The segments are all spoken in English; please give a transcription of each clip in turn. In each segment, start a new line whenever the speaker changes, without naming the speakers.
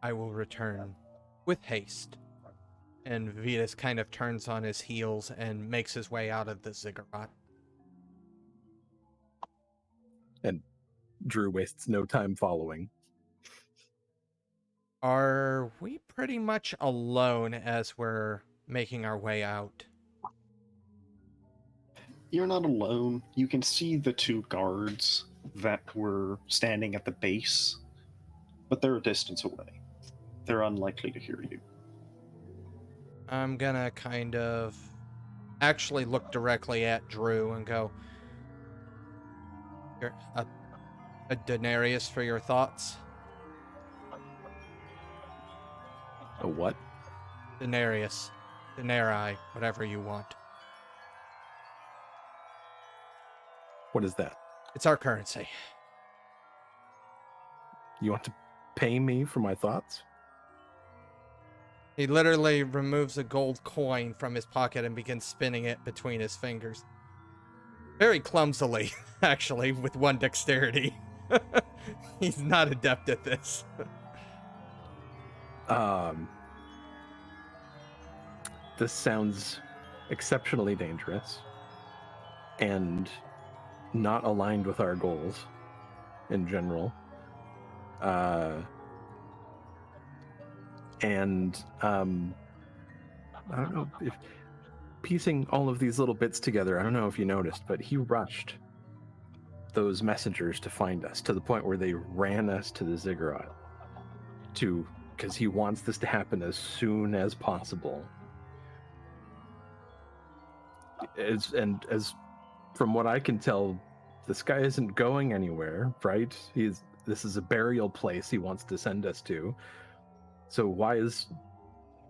I will return with haste. And Vitus kind of turns on his heels and makes his way out of the ziggurat.
And Drew wastes no time following.
Are we pretty much alone as we're making our way out?
You're not alone. You can see the two guards that were standing at the base, but they're a distance away. They're unlikely to hear you.
I'm gonna kind of actually look directly at Drew and go, "You're a denarius for your thoughts?"
A what?
Denarius. Denarii, whatever you want.
What is that?
It's our currency.
You want to pay me for my thoughts?
He literally removes a gold coin from his pocket and begins spinning it between his fingers. Very clumsily, actually, with one dexterity. He's not adept at this.
This sounds exceptionally dangerous and not aligned with our goals in general. And I don't know if piecing all of these little bits together, I don't know if you noticed, but he rushed those messengers to find us to the point where they ran us to the ziggurat because he wants this to happen as soon as possible. As from what I can tell, this guy isn't going anywhere, right? This is a burial place he wants to send us to. So why is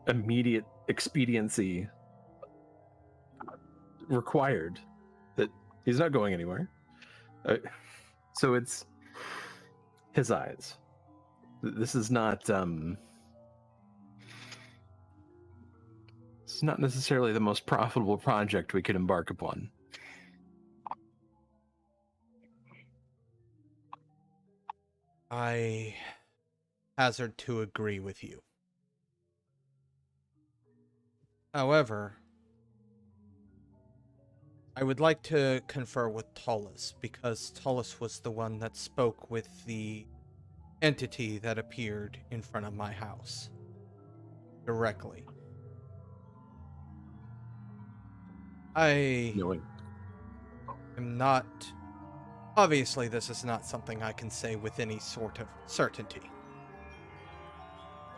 immediate expediency required? That he's not going anywhere. So it's his eyes. This is not it's not necessarily the most profitable project we could embark upon.
I hazard to agree with you. However, I would like to confer with Tullus, because Tullus was the one that spoke with the entity that appeared in front of my house directly. I am not... Obviously, this is not something I can say with any sort of certainty.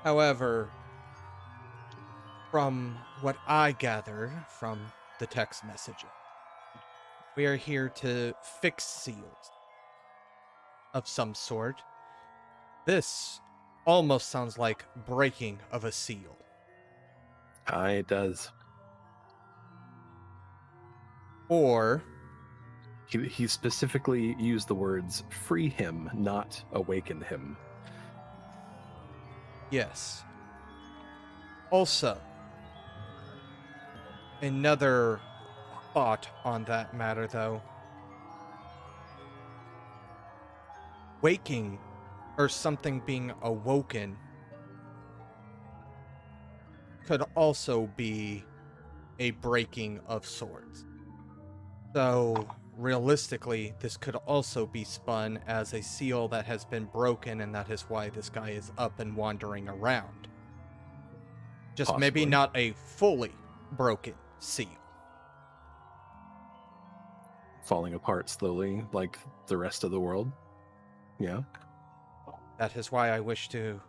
However, from what I gather from the text messaging, we are here to fix seals of some sort. This almost sounds like breaking of a seal.
It does.
Or...
He specifically used the words free him, not awaken him.
Yes. Also, another thought on that matter, though. Waking, or something being awoken, could also be a breaking of sorts. So, realistically, this could also be spun as a seal that has been broken, and that is why this guy is up and wandering around. Just
Possibly.
Maybe not a fully broken seal.
Falling apart slowly, like the rest of the world. Yeah.
That is why I wish to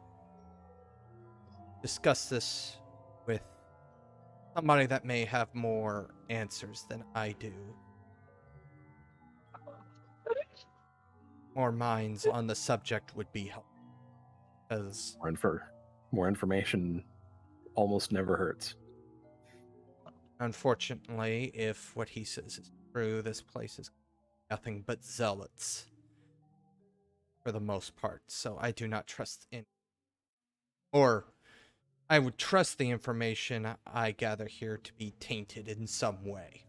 discuss this with somebody that may have more answers than I do. More minds on the subject would be helpful. Because
More information almost never hurts.
unfortunately, if what he says is true, this place is nothing but zealots for the most part. So I do not trust in, or I would trust the information I gather here to be tainted in some way.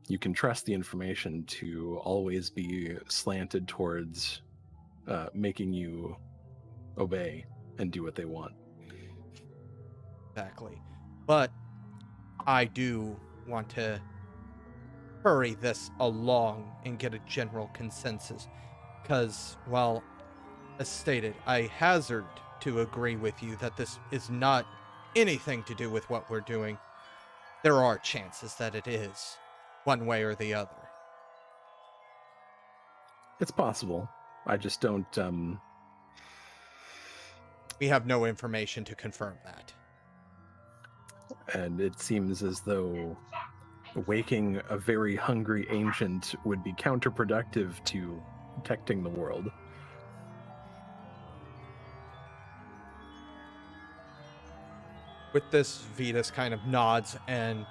You can trust the information to always be slanted towards making you obey and do what they want.
Exactly. But I do want to hurry this along and get a general consensus. Because, well, as stated, I hazard to agree with you that this is not anything to do with what we're doing. There are chances that it is, one way or the other.
It's possible. I just don't.
We have no information to confirm that.
And it seems as though waking a very hungry ancient would be counterproductive to protecting the world.
With this, Vitus kind of nods, and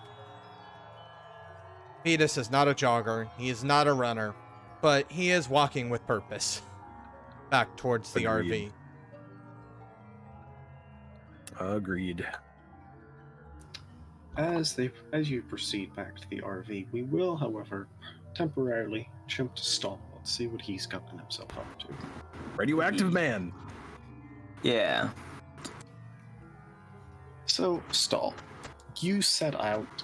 Vitus is not a jogger, he is not a runner, but he is walking with purpose back towards the
Agreed.
RV.
Agreed.
As you proceed back to the RV, we will, however, temporarily jump to Stahl and see what he's gotten himself up to.
Radioactive man.
Yeah.
So, Stahl, you set out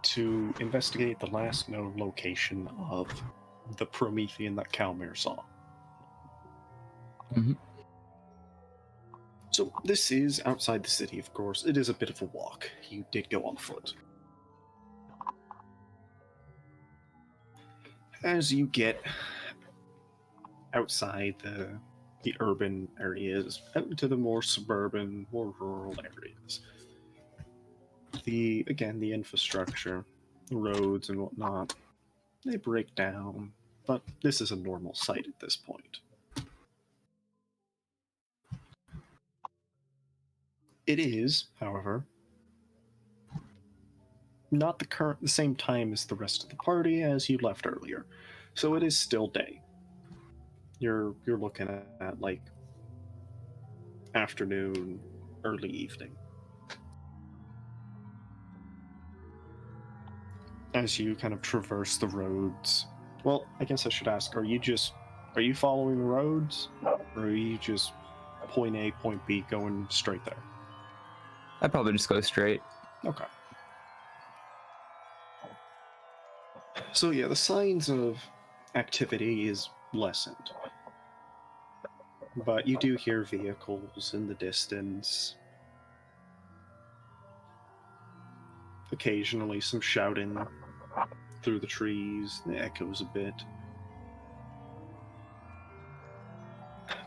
to investigate the last known location of the Promethean that Kalmir saw.
Mhm.
So, this is outside the city, of course. It is a bit of a walk. You did go on foot. As you get outside the urban areas, out into the more suburban, more rural areas, the infrastructure, the roads and whatnot, they break down, but this is a normal sight at this point. It is, however, not the same time as the rest of the party as you left earlier, so it is still day. You're looking at like afternoon, early evening. As you kind of traverse the roads, well, I guess I should ask, are you following the roads, or are you just point A, point B, going straight there?
I'd probably just go straight.
Okay. So yeah, the signs of activity is lessened. But you do hear vehicles in the distance. Occasionally some shouting through the trees. It echoes a bit.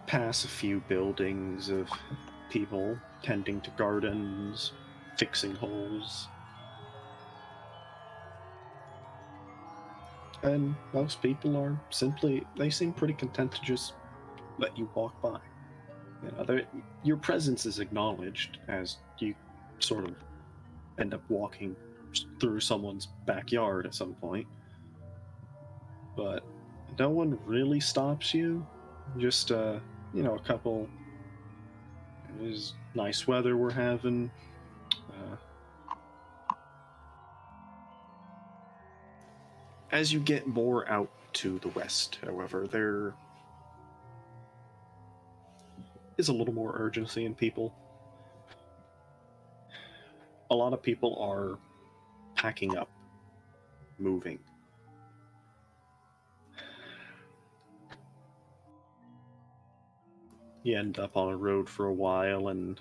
Pass a few buildings of people tending to gardens, fixing holes. And most people they seem pretty content to just let you walk by. You know, your presence is acknowledged as you sort of end up walking through someone's backyard at some point. But no one really stops you. Just, a couple. It is nice weather we're having. As you get more out to the west, however, there is a little more urgency in people. A lot of people are packing up, moving. You end up on a road for a while, and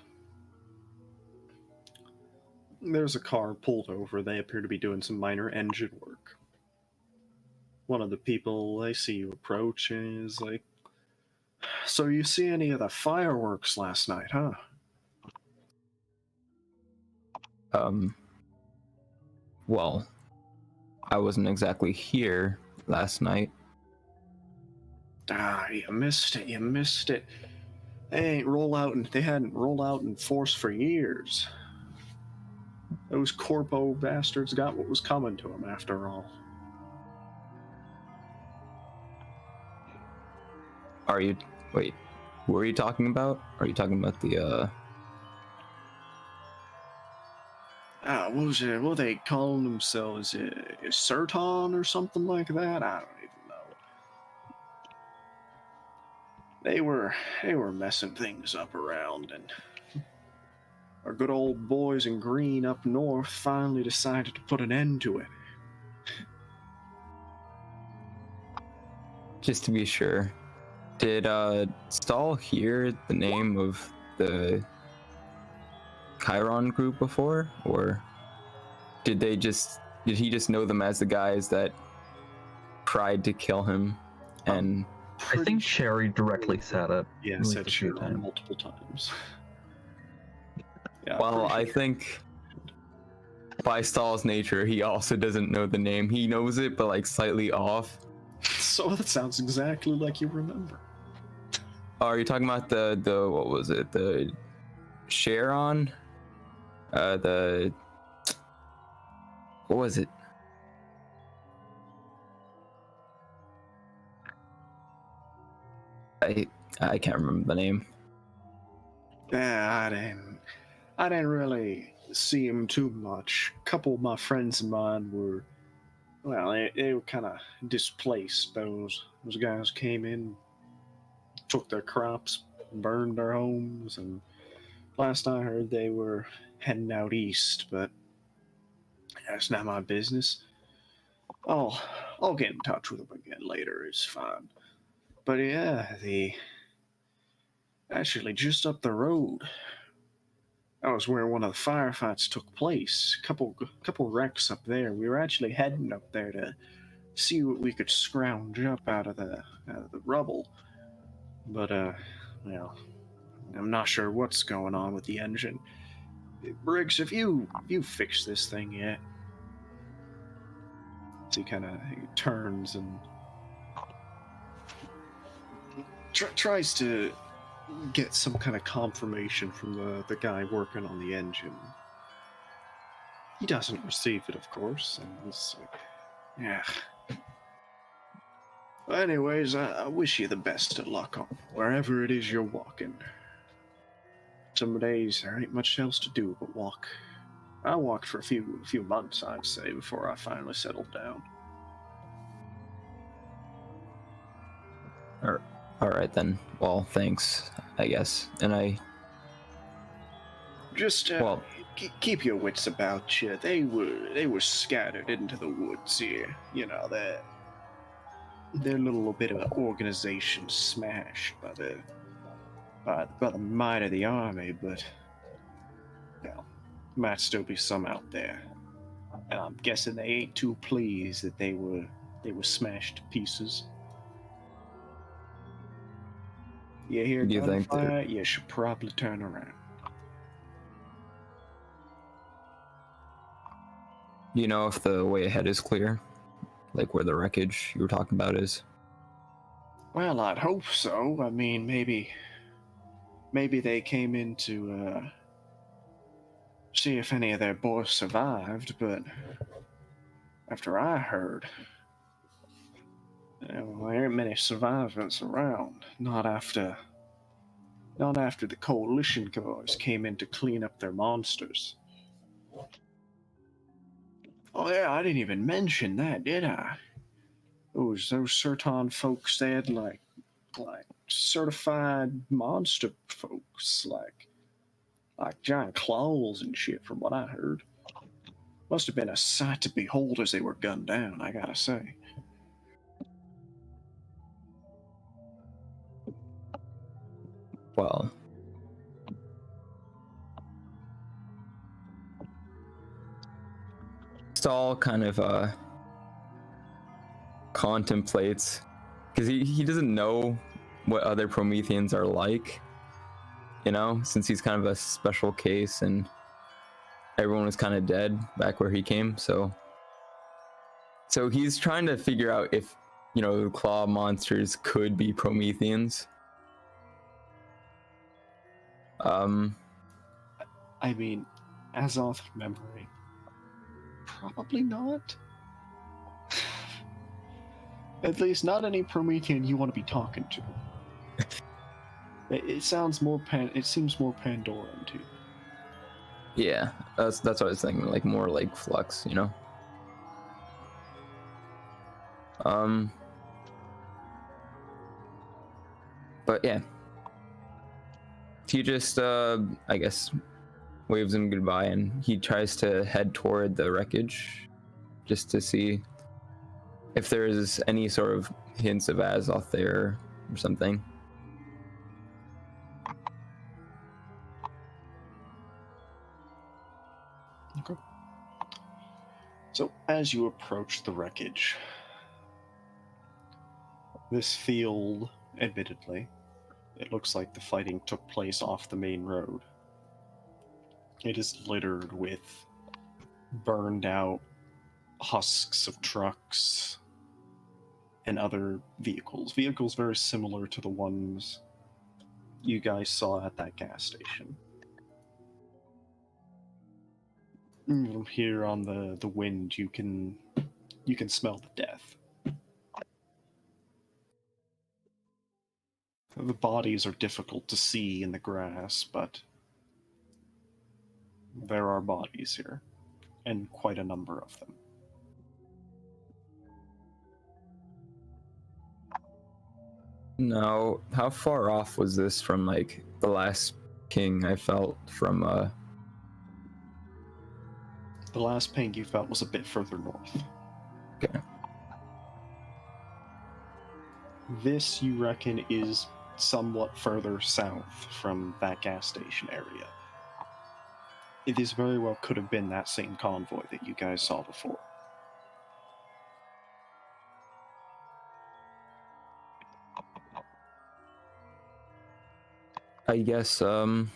there's a car pulled over. They appear to be doing some minor engine work. One of the people, they see you approach and is like, "So you see any of the fireworks last night, huh?"
Well, I wasn't exactly here last night.
Ah, you missed it. They hadn't rolled out in force for years. Those corpo bastards got what was coming to them after all.
Wait, who are you talking about? Are you talking about the,
What was it? What they calling themselves? Serton or something like that? I don't even know. they were messing things up around, and our good old boys in green up north finally decided to put an end to it.
Just to be sure, did Stahl hear the name of the Chiron group before, or did he just know them as the guys that tried to kill him? And
I think Sherry directly said it.
Yeah,
at least
said
a few
Sharon
times.
multiple times. Yeah,
well,
pretty
I
sure.
think by Stahl's nature, he also doesn't know the name. He knows it, but like slightly off.
So that sounds exactly like you remember.
Oh, are you talking about the what was it? The Sharon? The what was it? I can't remember the name.
Yeah, I didn't really see him too much. A couple of my friends of mine were, well, they were kind of displaced. Those guys came in, took their crops, burned their homes, and last I heard they were heading out east, but that's not my business. I'll get in touch with them again later, it's fine. But yeah, actually just up the road, that was where one of the firefights took place. Couple wrecks up there. We were actually heading up there to see what we could scrounge up out of the rubble. But well, I'm not sure what's going on with the engine. Briggs, have you fixed this thing yet? So he turns and tries to get some kind of confirmation from the guy working on the engine. He doesn't receive it, of course, and he's like, yeah. Well, anyways, I wish you the best of luck on wherever it is you're walking. Some days there ain't much else to do but walk. I walked for a few months, I'd say, before I finally settled down.
All right then. Well, thanks, I guess. And I
Just
well,
keep your wits about you. They were scattered into the woods here. You know, their little bit of an organization smashed by the might of the army, but well, might still be some out there. And I'm guessing they ain't too pleased that they were smashed to pieces. You hear
Do you think
gunfire? You should probably turn around.
do you know if the way ahead is clear? Like where the wreckage you were talking about is?
Well, I'd hope so. I mean, maybe they came in to see if any of their boys survived, but after I heard, well, there ain't many survivors around. Not after the coalition guys came in to clean up their monsters. Oh yeah, I didn't even mention that, did I? Those Serton folks, they had like certified monster folks, like giant claws and shit, from what I heard. Must have been a sight to behold as they were gunned down, I gotta say.
Well, Stahl kind of contemplates, because he doesn't know what other Prometheans are like, you know, since he's kind of a special case and everyone was kind of dead back where he came. So he's trying to figure out if, you know, the claw monsters could be Prometheans.
I mean, as of memory, probably not. At least not any Promethean you want to be talking to. It sounds more it seems more Pandoran to you.
Yeah, that's what I was thinking, like more like Flux, you know. But yeah, he just, I guess, waves him goodbye, and he tries to head toward the wreckage just to see if there is any sort of hints of Azoth there or something.
Okay. So as you approach the wreckage, this field, admittedly, it looks like the fighting took place off the main road. It is littered with burned out husks of trucks and other vehicles. Vehicles very similar to the ones you guys saw at that gas station. From here on the wind, you can smell the death. The bodies are difficult to see in the grass, but there are bodies here, and quite a number of them.
Now, how far off was this from, like, the last king I felt from,
The last ping you felt was a bit further north.
Okay.
This, you reckon, is somewhat further south from that gas station area. It is very well could have been that same convoy that you guys saw before.
I guess, would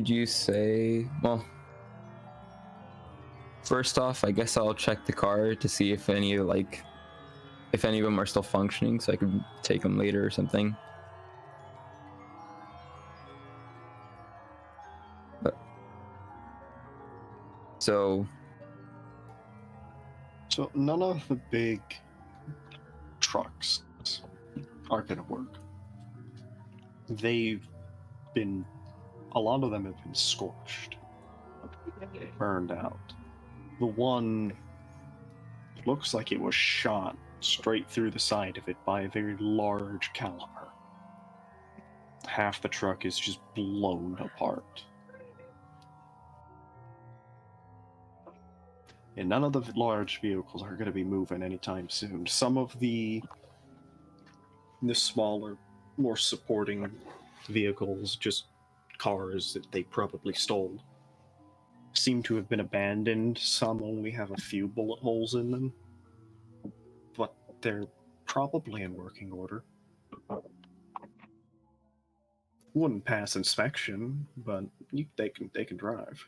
you say, well, first off, I guess I'll check the car to see if any of them are still functioning, so I could take them later or something. But, so
none of the big trucks are going to work. A lot of them have been scorched, burned out. The one looks like it was shot straight through the side of it by a very large Kalmir. Half the truck is just blown apart. And none of the large vehicles are going to be moving anytime soon. Some of the smaller, more supporting vehicles, just cars that they probably stole, seem to have been abandoned. Some only have a few bullet holes in them, but they're probably in working order. Wouldn't pass inspection, but they can drive.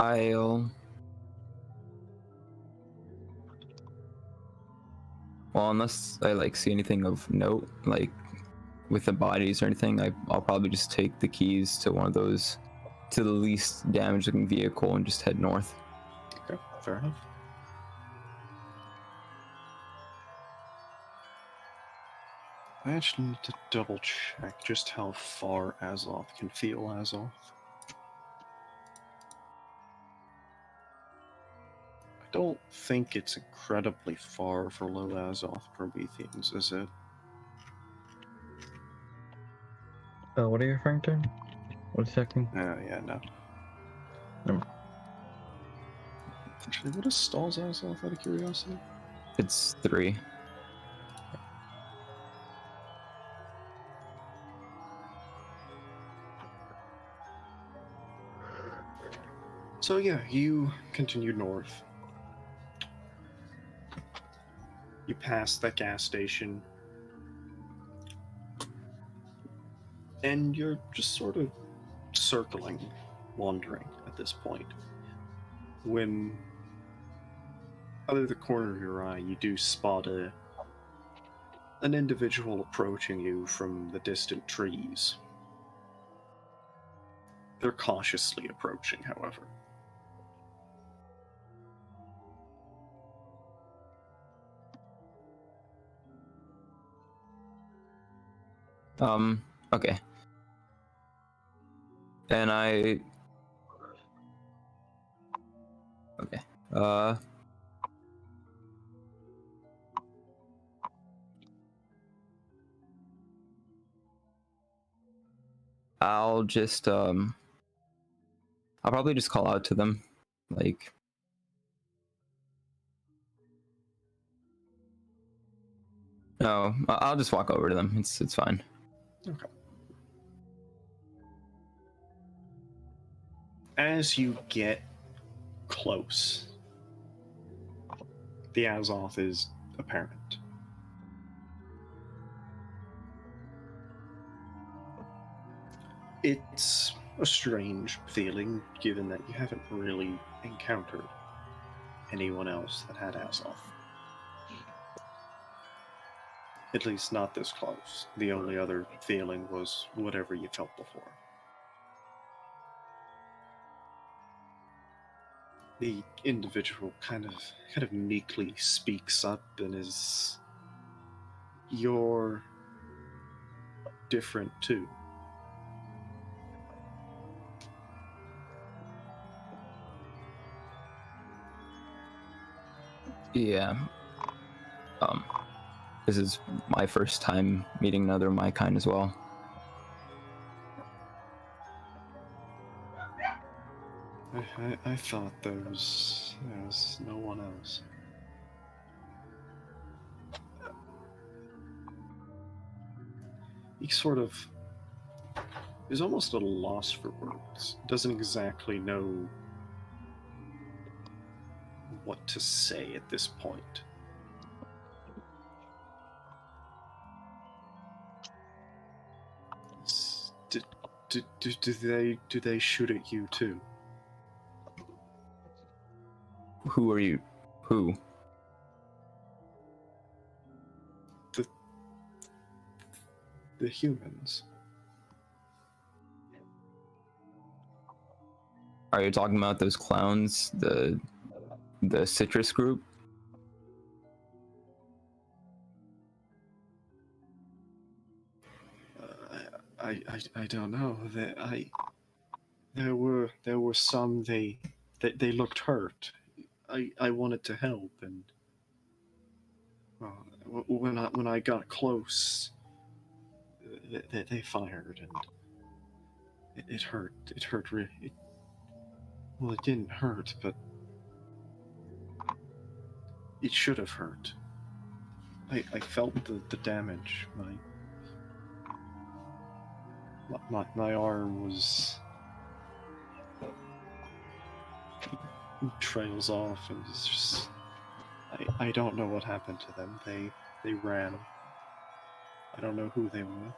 I'll, well, unless I see anything of note, with the bodies or anything, I'll probably just take the keys to one of those, to the least damaged looking vehicle, and just head north.
Okay, fair enough. I actually need to double check just how far Azoth can feel Azoth. I don't think it's incredibly far for low Azoth Prometheans, is it?
What are you referring to? What exactly?
Yeah, no.
No.
Actually, what is Stahl's Azoth, out of curiosity?
It's 3.
So yeah, you continue north. You pass that gas station. And you're just sort of circling, wandering at this point. When, out of the corner of your eye, you do spot an individual approaching you from the distant trees. They're cautiously approaching, however.
Okay. And okay. I'll just I'll probably just call out to them, like, no, I'll just walk over to them. It's fine.
Okay. As you get close, the Azoth is apparent. It's a strange feeling, given that you haven't really encountered anyone else that had Azoth. At least not this close. The only other feeling was whatever you felt before. The individual kind of meekly speaks up and is, "You're different too."
Yeah. This is my first time meeting another of my kind as well.
I thought there was no one else. He sort of is almost at a loss for words. Doesn't exactly know what to say at this point. Do they shoot at you too?
Who are you? Who?
The humans.
Are you talking about those clowns? The citrus group?
I don't know. There were some they looked hurt. I wanted to help, and when I got close, they fired, and it hurt. It hurt really. Well, it didn't hurt, but it should have hurt. I felt the damage. My arm was trails off, and it's just I don't know what happened to them. They ran. I don't know who they were.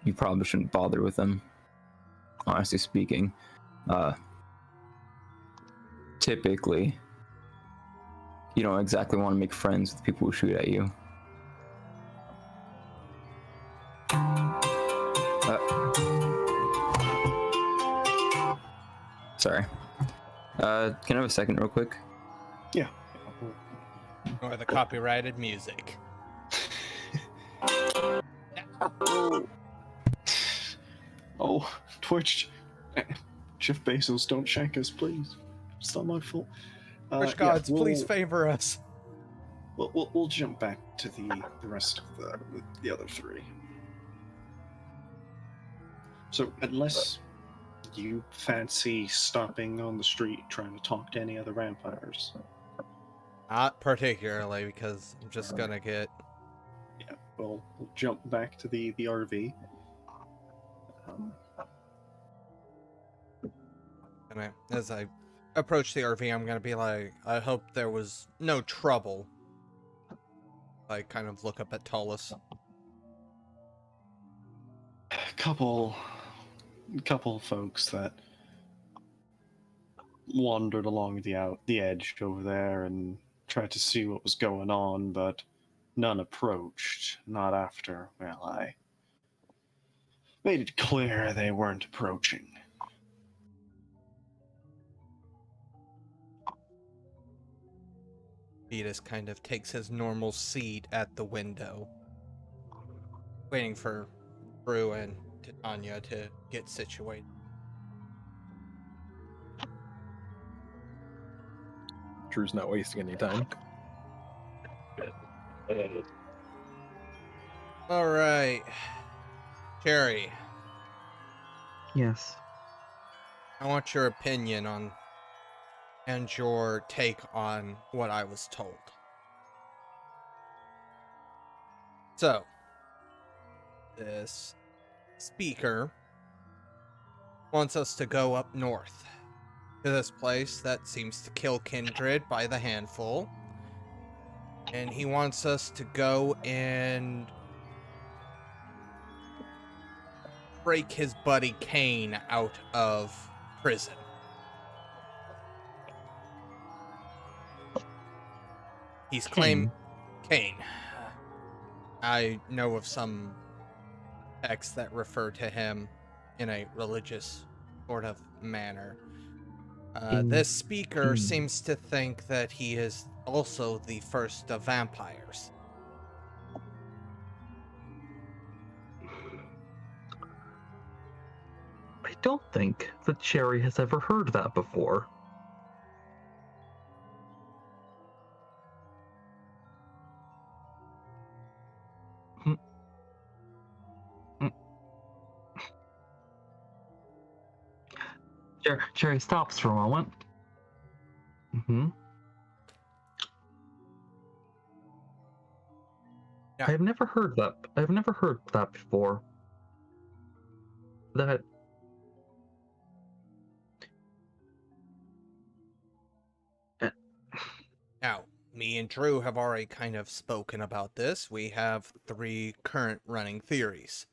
You probably shouldn't bother with them, honestly speaking. Typically, you don't exactly want to make friends with people who shoot at you. Sorry. Can I have a second real quick?
Yeah.
Or the copyrighted music.
Oh, Twitch. Jeff Bezos, don't shank us, please. It's not my fault.
Twitch gods, please favor us.
We'll jump back to the rest of the other three. So, unless you fancy stopping on the street trying to talk to any other vampires.
Not particularly, because I'm just gonna get...
Yeah, we'll jump back to the RV.
And as I approach the RV, I'm gonna be like, I hope there was no trouble. I kind of look up at Tullus.
Couple folks that wandered along the edge over there and tried to see what was going on, but none approached. Not after, well, I made it clear they weren't approaching.
Vitus kind of takes his normal seat at the window, waiting for Drew and Titania to get situated.
Drew's not wasting any time.
All right, Cherry,
Yes.
I want your opinion on and your take on what I was told. So, this speaker wants us to go up north to this place that seems to kill kindred by the handful. And he wants us to go and break his buddy Kane out of prison. He's claimed Kane. I know of some texts that refer to him in a religious sort of manner. This speaker seems to think that he is also the first of vampires.
I don't think that Cherry has ever heard that before. Cherry stops for a moment.
Yeah.
I've never heard that. I've never heard that before. That
Now, me and Drew have already kind of spoken about this. We have 3 current running theories.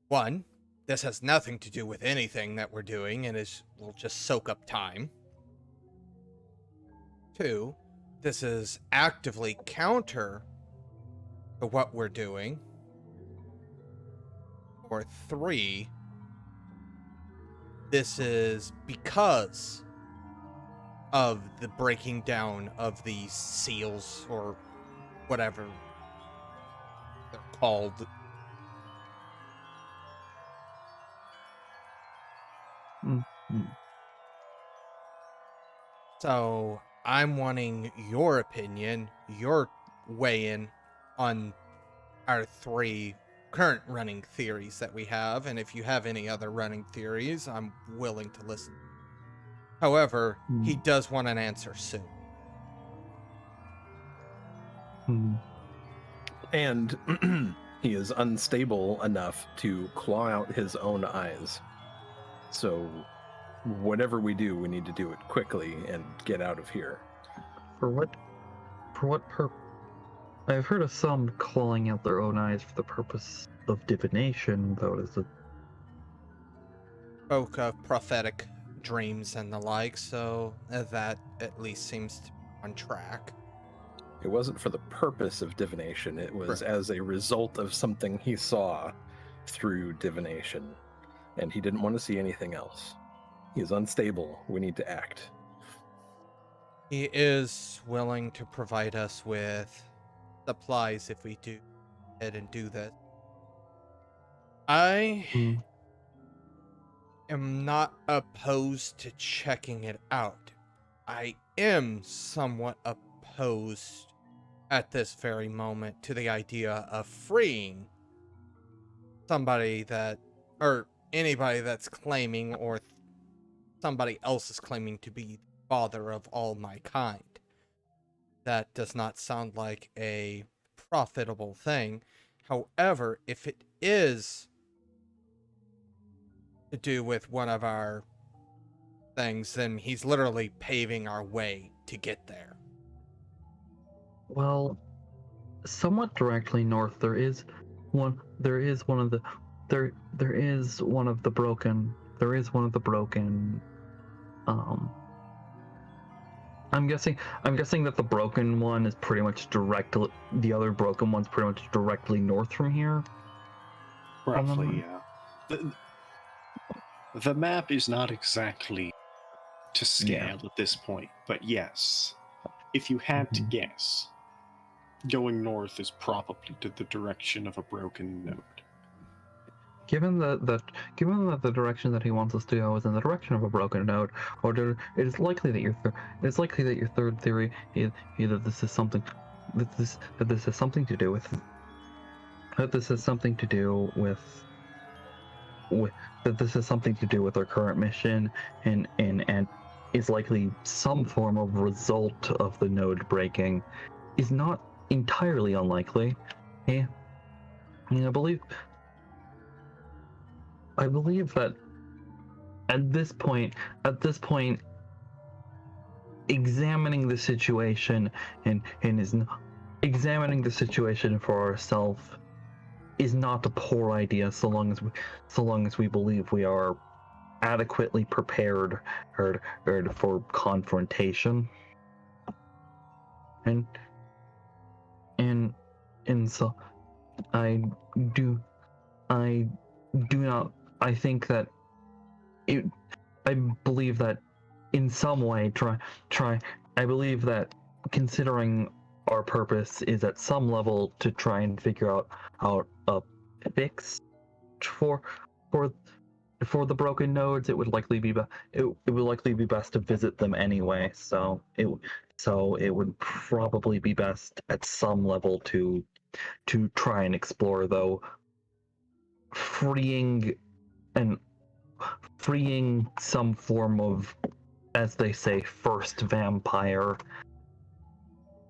1, this has nothing to do with anything that we're doing and will just soak up time. 2, this is actively counter to what we're doing. Or 3, this is because of the breaking down of these seals, or whatever they're called. So I'm wanting your opinion, your weigh-in on our 3 current running theories that we have, and if you have any other running theories, I'm willing to listen. However, he does want an answer soon.
And he is unstable enough to claw out his own eyes. So whatever we do, we need to do it quickly and get out of here.
For what purpose? I've heard of some clawing out their own eyes for the purpose of divination, though. Is it
Spoke of prophetic dreams and the like, so that at least seems to be on track.
It wasn't for the purpose of divination. It was as a result of something he saw through divination. And he didn't want to see anything else. He is unstable. We need to act.
He is willing to provide us with supplies if we do head and do that. I am not opposed to checking it out. I am somewhat opposed at this very moment to the idea of freeing somebody that, or anybody that's claiming, or somebody else is claiming to be the father of all my kind. That does not sound like a profitable thing. However, if it is to do with one of our things, then he's literally paving our way to get there.
well, somewhat directly north? There is one of the broken. I'm guessing that the broken one is pretty much directly. The other broken one's pretty much directly north from here.
Roughly, yeah. The map is not exactly to scale at this point, but yes. if you had to guess, going north is probably to the direction of a broken node.
Given that the direction that he wants us to go is in the direction of a broken node, it is likely that your third theory is either this has something to do with our current mission and is likely some form of result of the node breaking is not entirely unlikely. I believe that at this point, examining the situation examining the situation for ourselves is not a poor idea, so long as we believe we are adequately prepared for confrontation. And so I believe that in some way I believe that considering our purpose is at some level to try and figure out a fix for the broken nodes, it would likely be best to visit them anyway. So it would probably be best at some level to try and explore, though freeing some form of, as they say, first vampire.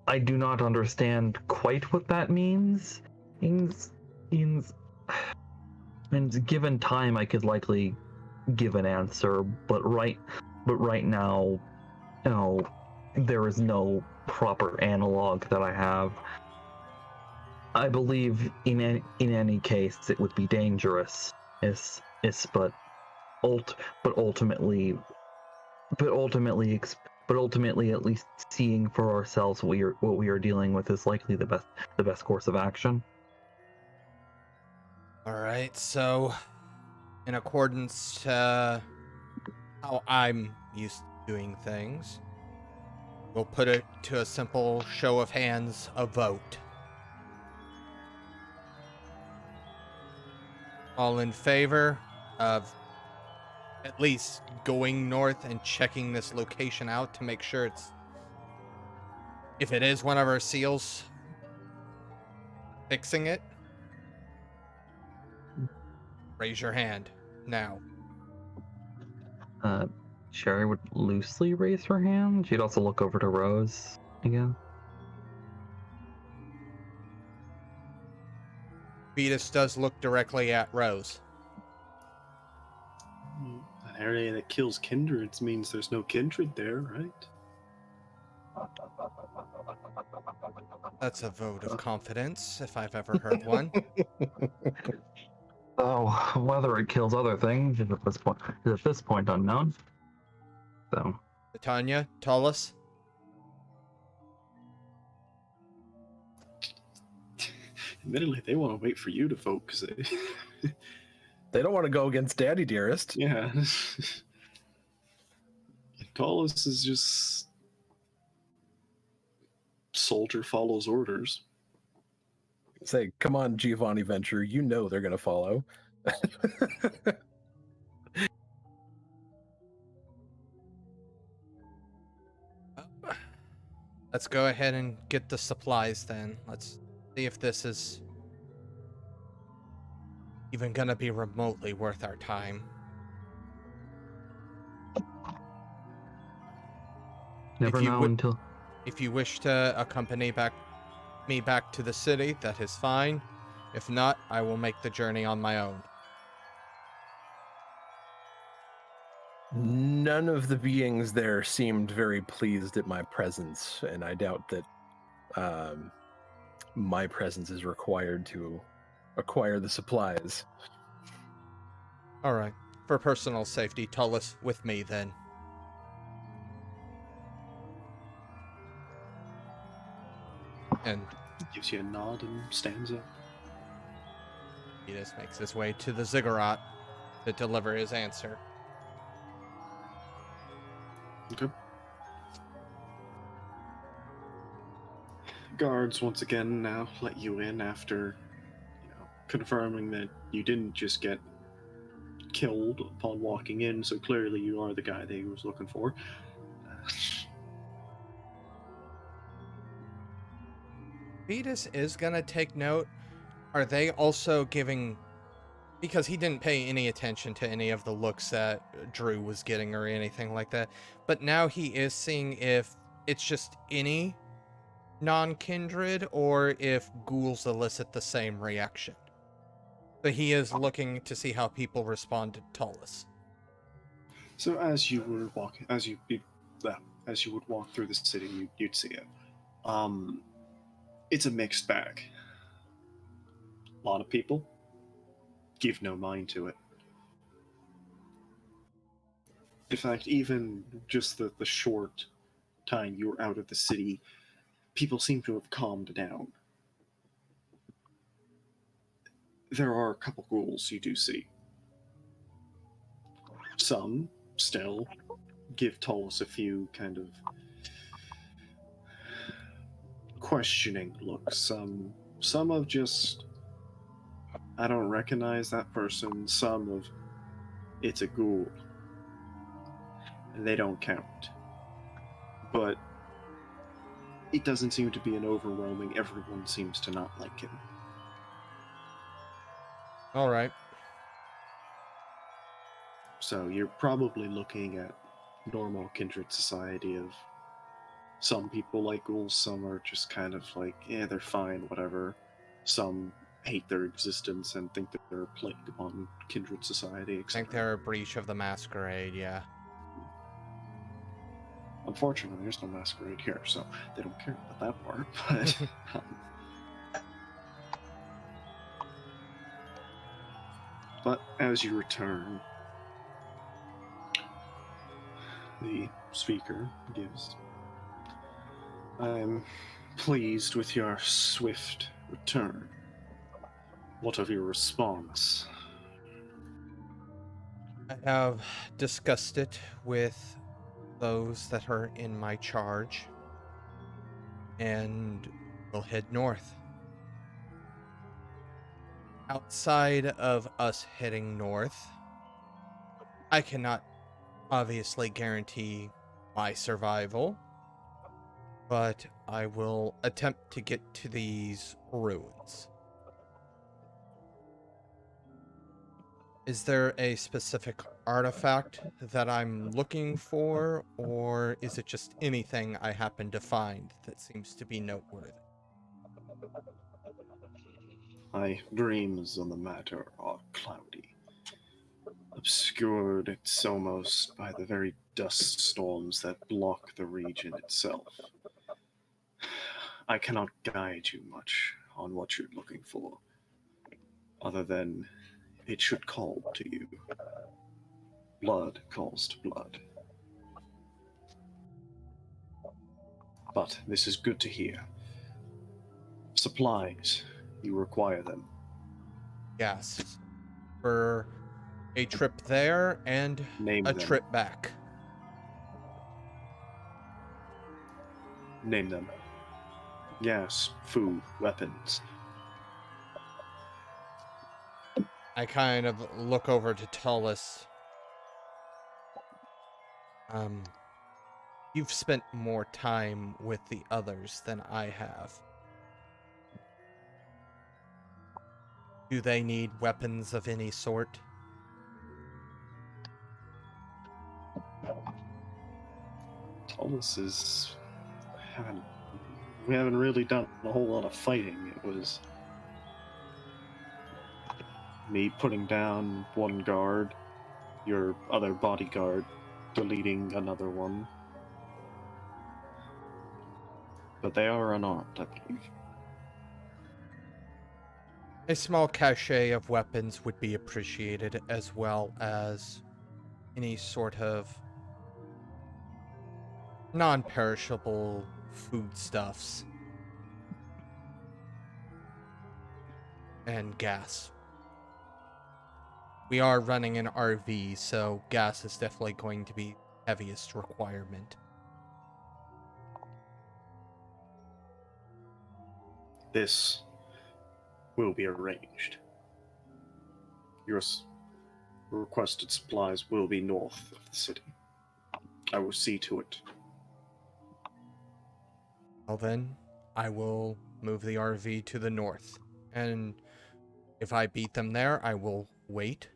I do not understand quite what that means. And given time, I could likely give an answer, but right now, there is no proper analog that I have. I believe in any case it would be dangerous, but ultimately, at least seeing for ourselves what we are dealing with is likely the best course of action.
All right, so in accordance to how I'm used to doing things, we'll put it to a simple show of hands, a vote. All in favor of at least going north and checking this location out to make sure if it is one of our seals, fixing it? Raise your hand now.
Sherry would loosely raise her hand. She'd also look over to Rose again.
Vitus does look directly at Rose.
An area that kills kindreds means there's no kindred there, right?
That's a vote of confidence, if I've ever heard one.
So whether it kills other things is at this point unknown. So
Tanya, Tullus?
Admittedly, they want to wait for you to vote because
They don't want to go against Daddy Dearest.
yeah. Tallest is just soldier follows orders.
Say, come on, Giovanni Venture. You know they're going to follow.
Let's go ahead and get the supplies then. Let's see if this is even gonna be remotely worth our time.
never know until.
If you wish to accompany me back to the city, that is fine. If not, I will make the journey on my own.
None of the beings there seemed very pleased at my presence, and I doubt that my presence is required to acquire the supplies.
All right. For personal safety, Tullus, with me then. And
Gives you a nod and stands up.
he just makes his way to the ziggurat to deliver his answer.
Okay. guards once again now let you in after, confirming that you didn't just get killed upon walking in, so clearly you are the guy that he was looking for.
Vitus is gonna take note. Are they also giving, because he didn't pay any attention to any of the looks that Drew was getting or anything like that, but now he is seeing if it's just any non-kindred or if ghouls elicit the same reaction. So he is looking to see how people respond to Tullus.
So as you were walking, as you would walk through the city, you'd see it. It's a mixed bag. A lot of people give no mind to it. In fact, even just the short time you were out of the city, people seem to have calmed down. There are a couple ghouls you do see. Some still give Tullus a few kind of questioning looks. Some of just, I don't recognize that person. Some of, it's a ghoul. And they don't count. But it doesn't seem to be an overwhelming, everyone seems to not like him.
All right.
So you're probably looking at normal kindred society of some people like ghouls, some are just kind of like, yeah, they're fine, whatever. Some hate their existence and think that they're a plague upon kindred society,
I
etc.
think they're a breach of the masquerade, yeah.
Unfortunately, there's no masquerade here, so they don't care about that part. But but as you return, the speaker gives, "I'm pleased with your swift return. What of your response?"
I have discussed it with those that are in my charge, and we'll head north. Outside of us heading north, I cannot obviously guarantee my survival, but I will attempt to get to these ruins. Is there a specific artifact that I'm looking for, or is it just anything I happen to find that seems to be noteworthy?
My dreams on the matter are cloudy, obscured it's almost by the very dust storms that block the region itself. I cannot guide you much on what you're looking for, other than it should call to you. Blood calls to blood. But this is good to hear. Supplies, you require them.
Yes. For a trip there and
Name
a
them.
trip back.
Name them. Gas, food, weapons.
I kind of look over to Tullus. You've spent more time with the others than I have. Do they need weapons of any sort?
Tullus is... We haven't really done a whole lot of fighting. It was me putting down one guard, your other bodyguard deleting another one. But they are unarmed, I believe.
A small cache of weapons would be appreciated, as well as any sort of non-perishable foodstuffs and gas. We are running an RV, so gas is definitely going to be the heaviest requirement.
this will be arranged. Your requested supplies will be north of the city. I will see to it.
Well then, I will move the RV to the north. And if I beat them there, I will wait.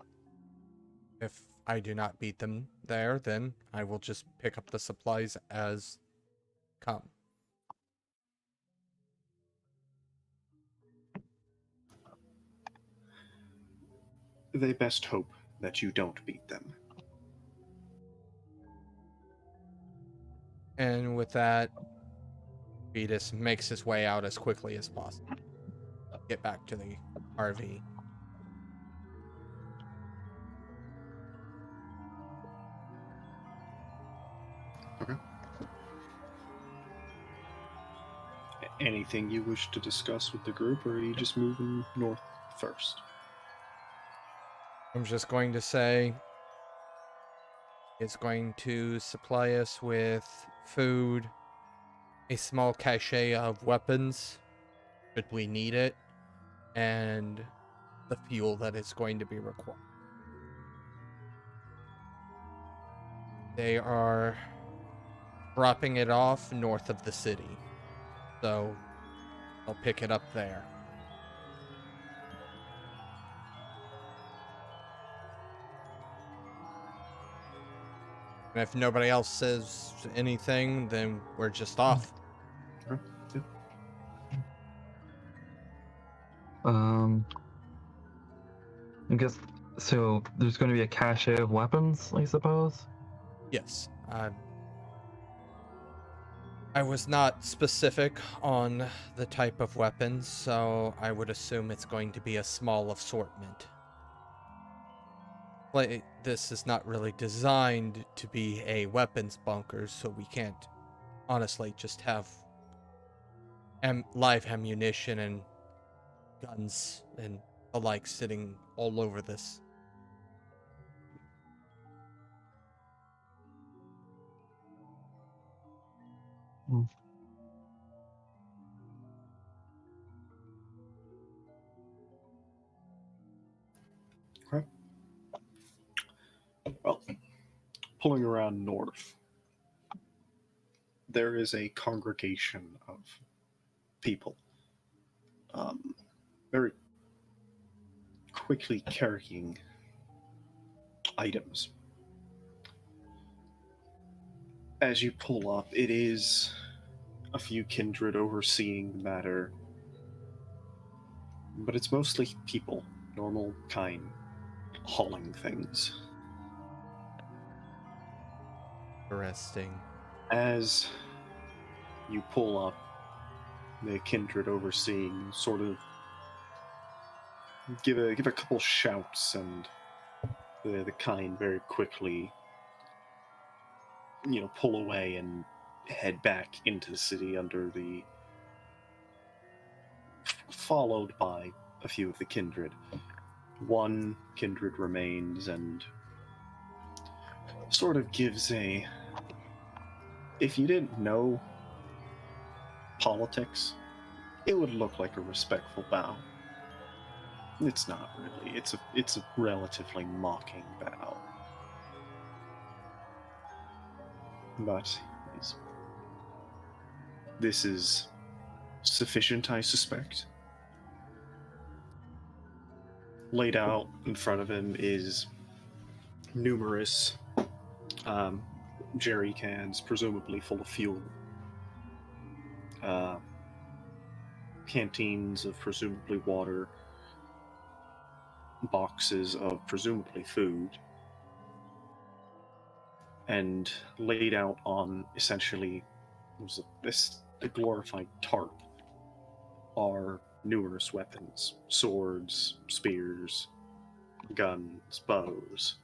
If I do not beat them there, then I will just pick up the supplies as come.
They best hope that you don't beat them.
And with that, Vitus makes his way out as quickly as possible. Get back to the RV.
Okay. Anything you wish to discuss with the group, or are you just moving north first?
I'm just going to say it's going to supply us with food, a small cache of weapons, should we need it, and the fuel that is going to be required. They are dropping it off north of the city, so I'll pick it up there. And if nobody else says anything, then we're just off.
Okay. Yeah.
I guess so. There's going to be a cache of weapons, I suppose.
Yes. I was not specific on the type of weapons, so I would assume it's going to be a small assortment. This is not really designed to be a weapons bunker, so we can't honestly just have live ammunition and guns and the like sitting all over this.
Okay. Well, pulling around north, there is a congregation of people, very quickly carrying items. As you pull up, it is a few kindred overseeing the matter, but it's mostly people, normal kind, hauling things.
Interesting.
As you pull up, the kindred overseeing sort of give a couple shouts, and the kind very quickly, pull away and head back into the city followed by a few of the kindred. One kindred remains and sort of gives if you didn't know politics, it would look like a respectful bow. It's not really. It's a relatively mocking bow. But this is sufficient, I suspect. Laid out in front of him is numerous jerry cans, presumably full of fuel. Canteens of presumably water. Boxes of presumably food. And laid out on essentially a glorified tarp are numerous weapons: swords, spears, guns, bows.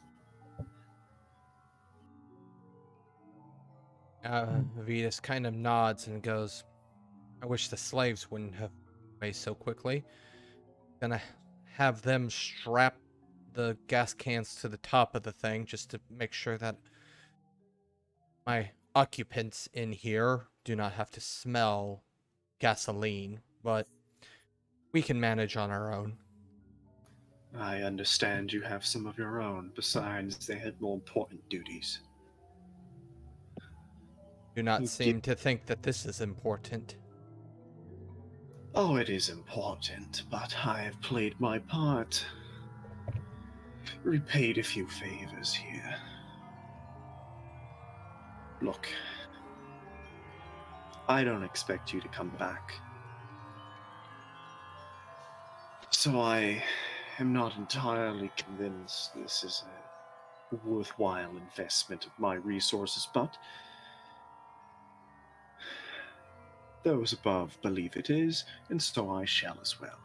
Vitus kind of nods and goes, I wish the slaves wouldn't have away so quickly. Gonna have them strap the gas cans to the top of the thing just to make sure that my occupants in here do not have to smell gasoline. But We can manage on our own.
I understand you have some of your own. Besides, they had more important duties.
Do not
You
seem to think that this is important.
Oh, it is important, but I have played my part. Repaid a few favors here. Look, I don't expect you to come back. So I am not entirely convinced this is a worthwhile investment of my resources, but those above believe it is, and so I shall as well.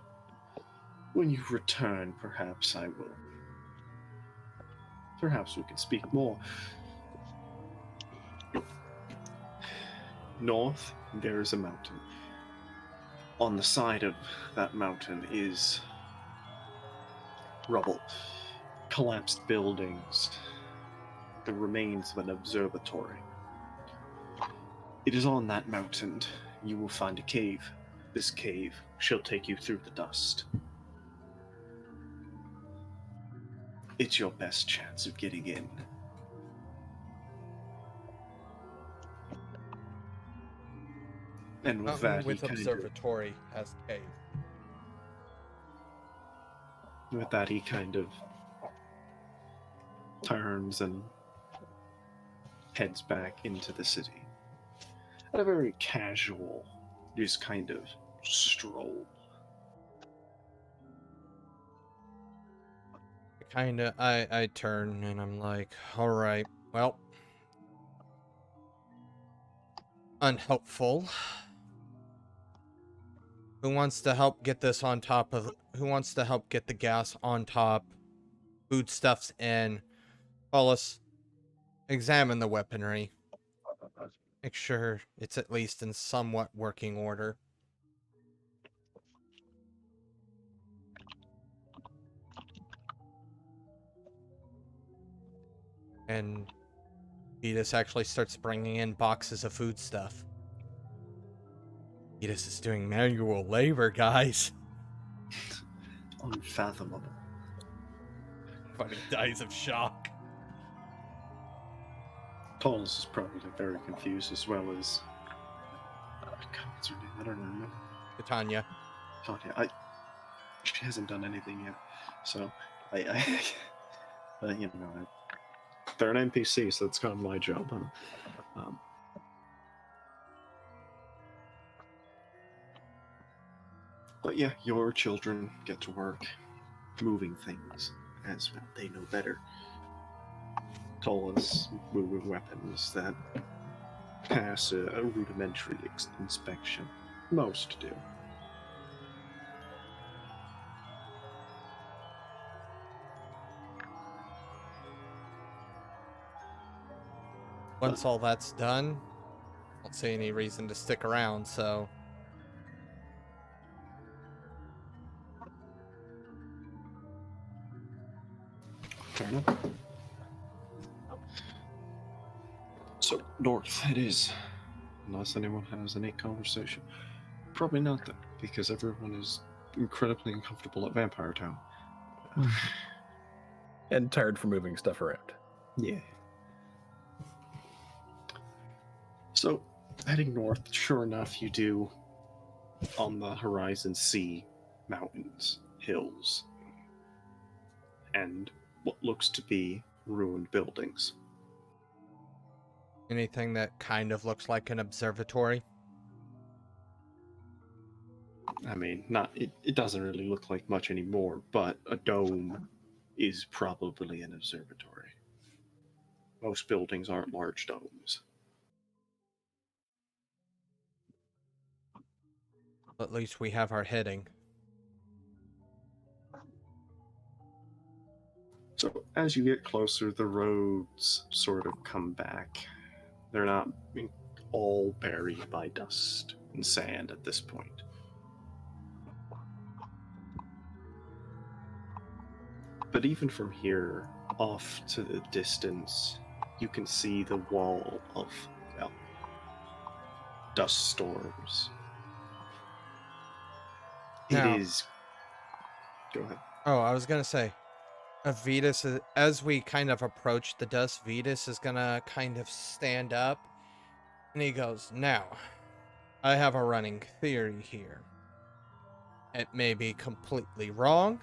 When you return, perhaps I will. Perhaps we can speak more. North, there is a mountain. On the side of that mountain is rubble, collapsed buildings, the remains of an observatory. It is on that mountain you will find a cave. This cave shall take you through the dust. It's your best chance of getting in. And with that,
with
he
observatory has cave.
kind of turns and heads back into the city. At a very casual, just kind of stroll.
I turn and I'm like, all right, well, unhelpful. Who wants to help get this on top of, who wants to help get the gas on top, foodstuffs in, Paulus, examine the weaponry. Make sure it's at least in somewhat working order. And Vitus actually starts bringing in boxes of foodstuff. Vitus is doing manual labor, guys.
Unfathomable.
Funny dies of shock.
Paulus is probably very confused as well as... God, what's her name? I don't remember.
Titania.
Tanya. She hasn't done anything yet. So, they're an NPC, so it's kind of my job. But yeah, your children get to work moving things as well. They know better. Tolas moving weapons that pass a rudimentary inspection. Most do.
Once all that's done, I don't see any reason to stick around, so...
Fair enough. So, north it is. Unless anyone has any conversation. Probably not, though, because everyone is incredibly uncomfortable at Vampire Town.
And tired from moving stuff around.
Yeah. So, heading north, sure enough, you do on the horizon see mountains, hills, and what looks to be ruined buildings.
Anything that kind of looks like an observatory?
I mean, it doesn't really look like much anymore, but a dome is probably an observatory. Most buildings aren't large domes.
At least we have our heading.
So as you get closer, the roads sort of come back. They're not all buried by dust and sand at this point. But even from here, off to the distance, you can see the wall of, well, dust storms. It
Now-
is. Go ahead.
Oh, I was gonna say, Vitus, as we kind of approach the dust, Vitus is gonna kind of stand up, and he goes, "Now, I have a running theory here. It may be completely wrong,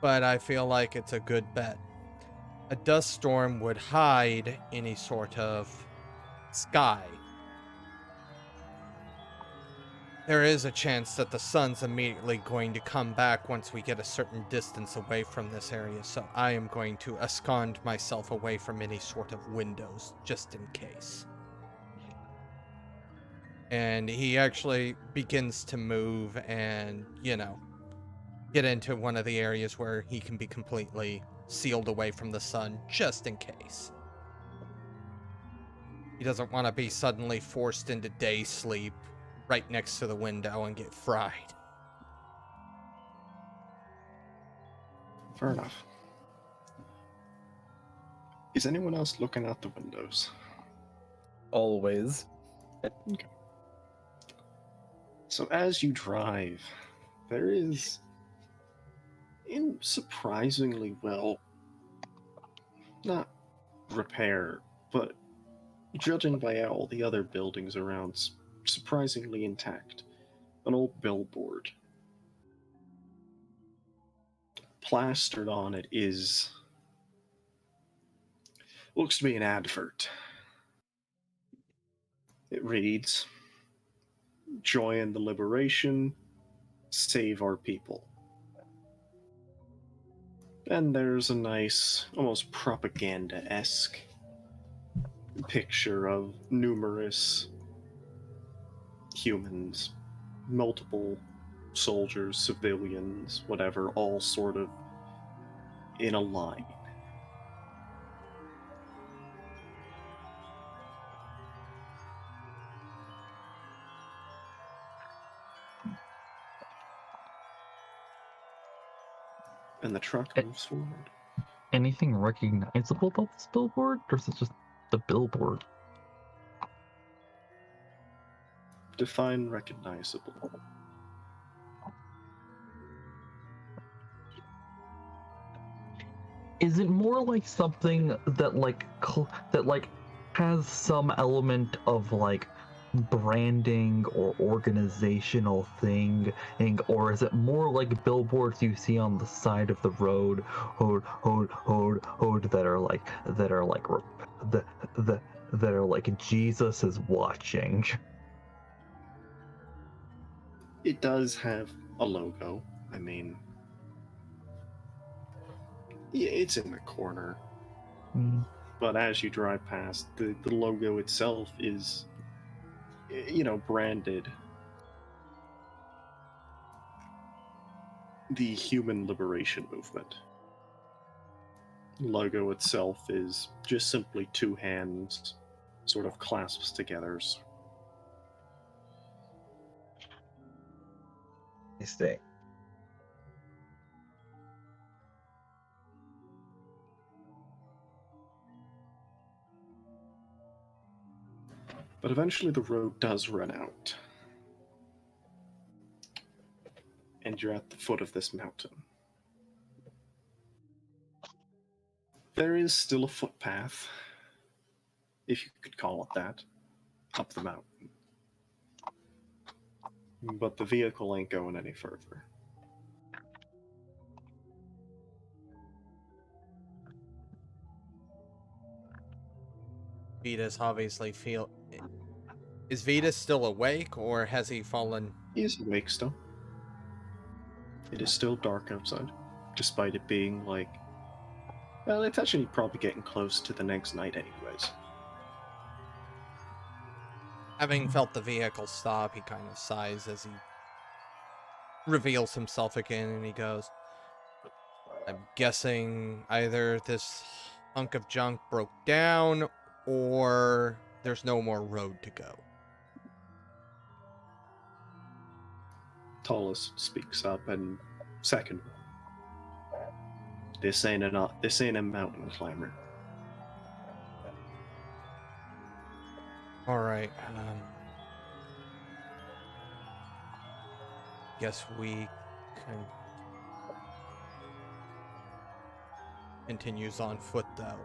but I feel like it's a good bet. A dust storm would hide any sort of sky. There is a chance that the sun's immediately going to come back once we get a certain distance away from this area, so I am going to abscond myself away from any sort of windows, just in case." And he actually begins to move and, get into one of the areas where he can be completely sealed away from the sun, just in case. He doesn't want to be suddenly forced into day sleep right next to the window and get fried.
Fair enough. Is anyone else looking out the windows?
Always.
So as you drive, there is, in surprisingly well, not repair, but judging by all the other buildings around, surprisingly intact, an old billboard. Plastered on it looks to be an advert. It reads, "Joy in the liberation, save our people." And there's a nice, almost propaganda-esque picture of numerous humans, multiple soldiers, civilians, whatever, all sort of in a line. And the truck moves forward.
Anything recognizable about this billboard, or is it just the billboard?
Define recognizable.
Is it more like something that has some element of like branding or organizational thing, or is it more like billboards you see on the side of the road, that are like Jesus is watching?
It does have a logo. I mean, yeah, it's in the corner. But as you drive past, the logo itself is, branded. The Human Liberation Movement. The logo itself is just simply two hands, sort of clasps together.
I see.
But eventually the road does run out. And you're at the foot of this mountain. There is still a footpath, if you could call it that, up the mountain. But the vehicle ain't going any further.
Vitus obviously Is Vitus still awake, or has he fallen?
He is awake still. It is still dark outside, despite it being like... Well, it's actually probably getting close to the next night anyways.
Having felt the vehicle stop, he kind of sighs as he reveals himself again, and he goes, "I'm guessing either this hunk of junk broke down, or there's no more road to go."
Tallest speaks up, and second one. This ain't a mountain climber.
All right. Guess we can continues on foot though.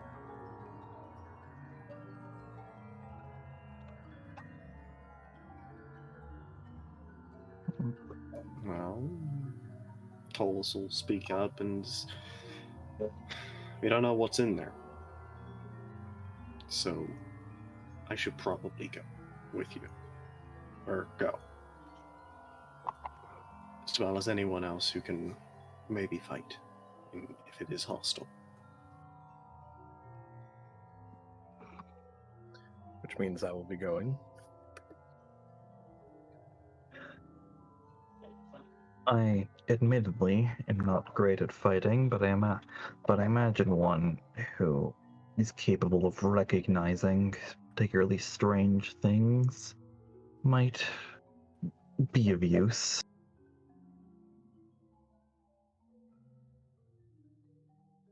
Well, Tolos will speak up and we don't know what's in there. So I should probably go with you. Or go. As well as anyone else who can maybe fight if it is hostile.
Which means I will be going.
I admittedly am not great at fighting, but I imagine one who is capable of recognizing particularly strange things might be of use.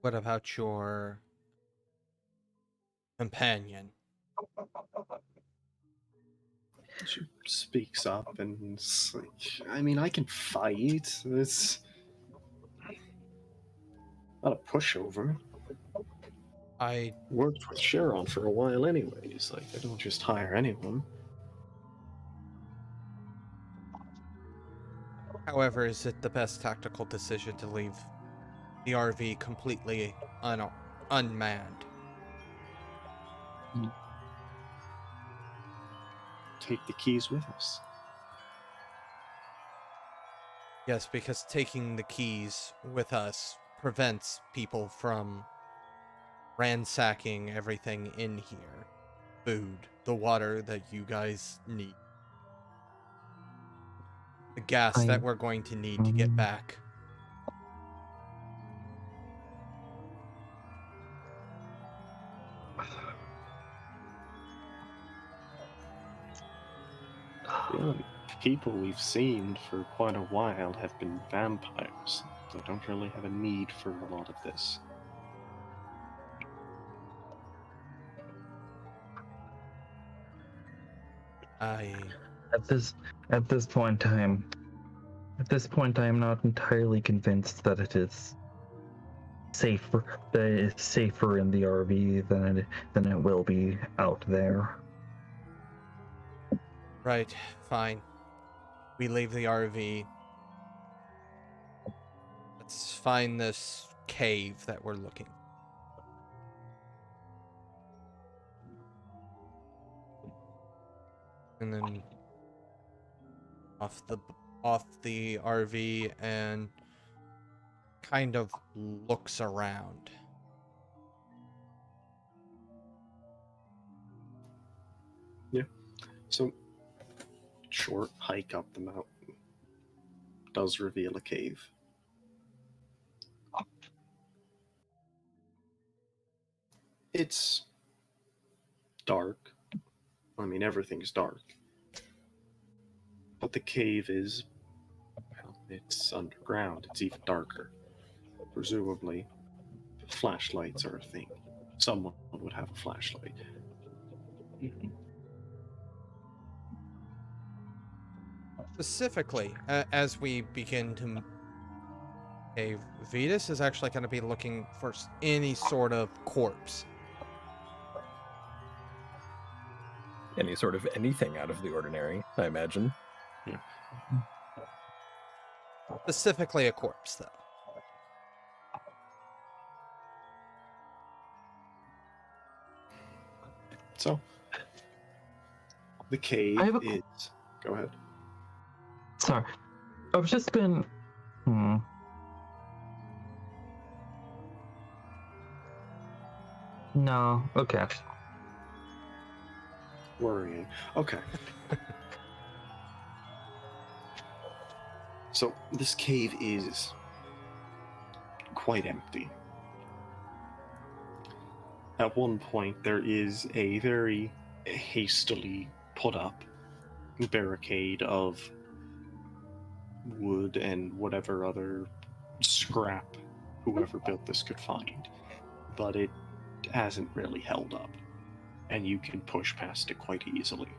What about your companion?
She speaks up and it's like, I mean, I can fight. It's not a pushover.
I
Worked with Sharon for a while anyways. Like, I don't just hire anyone.
However, is it the best tactical decision to leave the RV completely unmanned?
Take the keys with us.
Yes, because taking the keys with us prevents people from ransacking everything in here. Food, the water that you guys need. The gas that we're going to need to get back.
The only people we've seen for quite a while have been vampires. So I don't really have a need for a lot of this.
At this point I am not entirely convinced that it is safer in the RV than it will be out there.
Right, fine. We leave the RV. Let's find this cave that we're looking. And then off the RV and kind of looks around.
Yeah. So, short hike up the mountain does reveal a cave. It's dark. I mean, everything's dark. But the cave is, well, it's underground. It's even darker. Presumably, flashlights are a thing. Someone would have a flashlight.
Specifically, as we begin to cave, Vitus is actually going to be looking for any sort of corpse.
Any sort of anything out of the ordinary, I imagine.
Yeah.
Specifically a corpse, though.
So, the cave is... Go ahead.
Sorry, I've just been. No, okay.
Worrying. Okay. So, this cave is quite empty. At one point, there is a very hastily put up barricade of wood and whatever other scrap whoever built this could find. But it hasn't really held up, and you can push past it quite easily.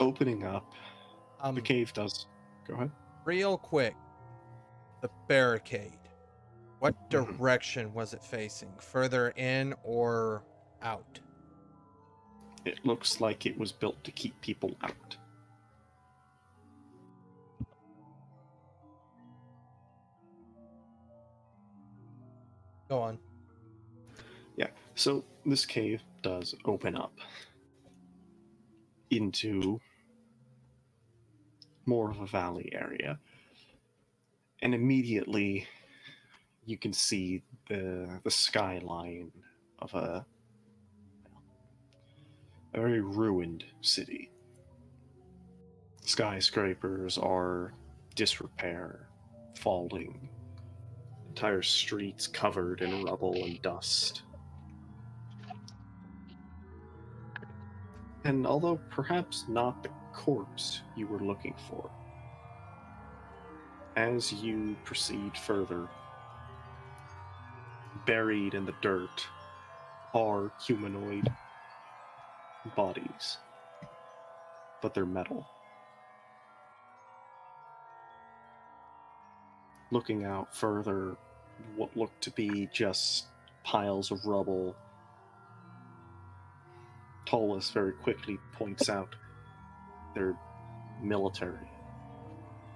opening up. The
Um,
cave does. Go ahead.
real quick, the barricade. What
Mhm.
direction was it facing? Further in or out?
It looks like it was built to keep people out.
Go on.
Yeah, so this cave does open up into more of a valley area. And immediately you can see the skyline of a very ruined city. Skyscrapers are disrepair, falling, entire streets covered in rubble and dust. And although perhaps not the corpse you were looking for, as you proceed further, buried in the dirt are humanoid bodies, but they're metal. Looking out further, what look to be just piles of rubble, Tollus very quickly points out they're military.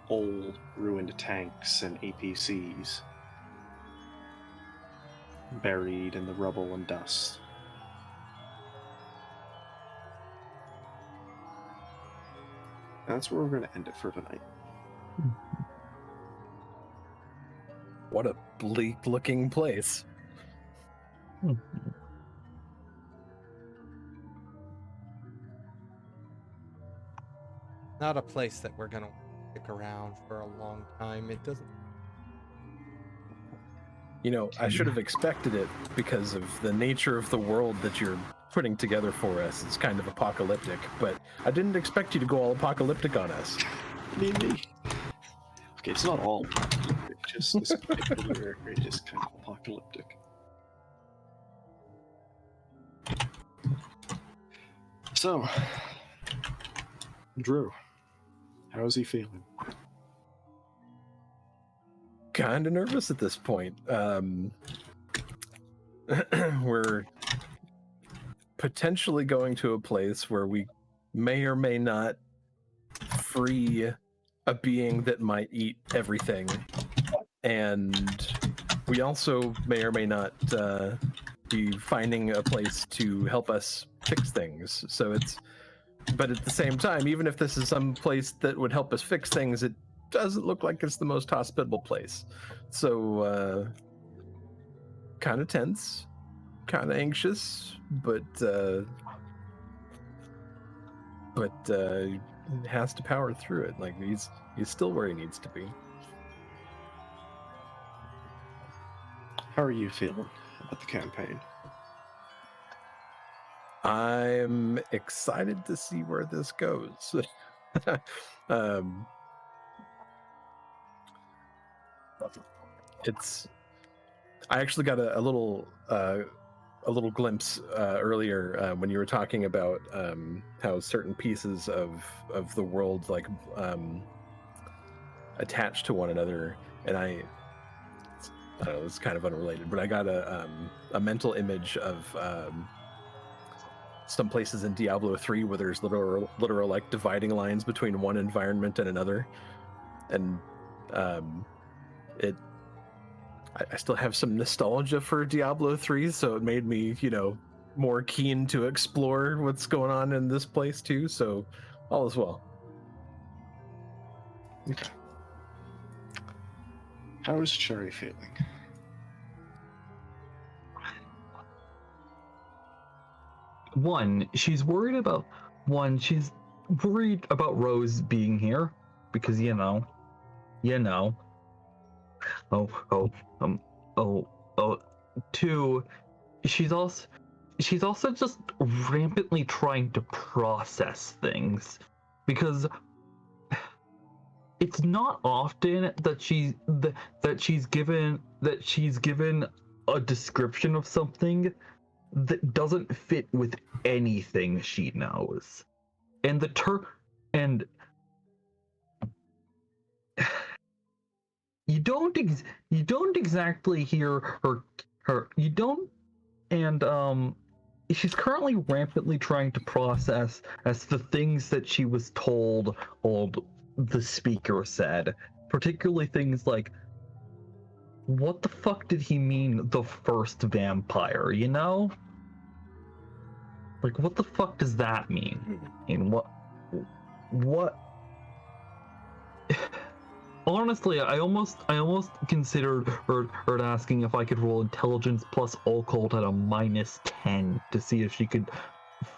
Old, ruined tanks and APCs buried in the rubble and dust. And that's where we're going to end it for tonight.
What a bleak looking place.
Not a place that we're gonna stick around for a long time. It doesn't.
You know, I should have expected it because of the nature of the world that you're putting together for us. It's kind of apocalyptic, but I didn't expect you to go all apocalyptic on us.
Maybe. Okay, it's not all apocalyptic, just this particular area is kind of apocalyptic. So, Drew, how is he feeling?
Kind of nervous at this point. We're potentially going to a place where we may or may not free a being that might eat everything, and we also may or may not be finding a place to help us fix things. So but at the same time, even if this is some place that would help us fix things, it doesn't look like it's the most hospitable place. So kind of tense, kind of anxious, but has to power through it. Like he's still where he needs to be.
How are you feeling about the campaign?
I'm excited to see where this goes. I actually got a little glimpse earlier when you were talking about how certain pieces of the world like attach to one another, and I don't know, it's kind of unrelated, but I got a mental image of some places in Diablo 3 where there's literal like dividing lines between one environment and another, and I still have some nostalgia for Diablo 3, so it made me, more keen to explore what's going on in this place too, so all is well.
Okay. How is Cherry feeling?
She's worried about Rose being here because two, she's also just rampantly trying to process things because it's not often that she's given a description of something that doesn't fit with anything she knows. And and you don't exactly hear her you don't and she's currently rampantly trying to process as the things that she was told the speaker said, particularly things like, what the fuck did he mean, the first vampire, you know? Like, what the fuck does that mean? And what honestly, I almost considered her asking if I could roll intelligence plus occult at a -10 to see if she could